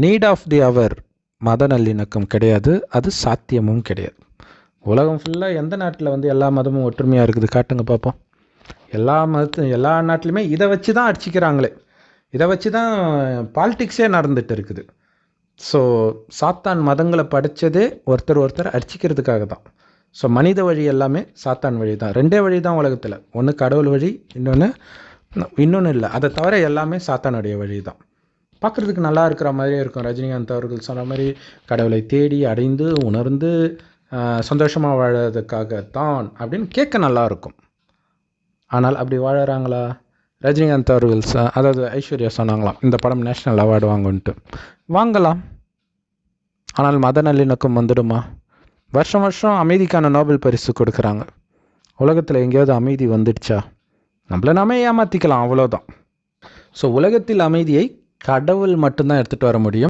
Need of the அவர் மத நல்லிணக்கம் கிடையாது, அது சாத்தியமும் கிடையாது. உலகம் ஃபுல்லாக எந்த நாட்டில் வந்து எல்லா மதமும் ஒற்றுமையாக இருக்குது காட்டுங்க பார்ப்போம். எல்லா நாட்டிலுமே இதை வச்சு தான் அடிச்சிக்கிறாங்களே, இதை வச்சு தான் பாலிட்டிக்ஸே நடந்துகிட்டு இருக்குது. ஸோ சாத்தான் மதங்களை படைச்சதே ஒருத்தர் அடிச்சிக்கிறதுக்காக தான். ஸோ மனித வழி எல்லாமே சாத்தான் வழி தான். ரெண்டே வழி தான் உலகத்தில், ஒன்று கடவுள் வழி, இன்னொன்று இல்லை. அதை தவிர எல்லாமே சாத்தானுடைய வழி தான். பார்க்குறதுக்கு நல்லா இருக்கிற மாதிரியே இருக்கும். ரஜினிகாந்த் அவர்கள் சொன்ன மாதிரி கடவுளை தேடி அடைந்து உணர்ந்து சந்தோஷமாக வாழறதுக்காகத்தான் அப்படின்னு கேட்க நல்லாயிருக்கும். ஆனால் அப்படி வாழறாங்களா? ரஜினிகாந்த் அவர்கள் அதாவது ஐஸ்வர்யா சொன்னாங்களாம், இந்த படம் நேஷ்னல் அவார்டு வாங்குன்ட்டு. வாங்கலாம், ஆனால் மத நல்லிணக்கம் வந்துடுமா? வருஷம் வருஷம் அமைதிக்கான நோபல் பரிசு கொடுக்குறாங்க. உலகத்தில் எங்கேயாவது அமைதி வந்துடுச்சா? நம்மளை நாமே ஏமாற்றிக்கலாம், அவ்வளோதான். ஸோ உலகத்தில் அமைதியை கடவுள் மட்டும்தான் எடுத்துகிட்டு வர முடியும்.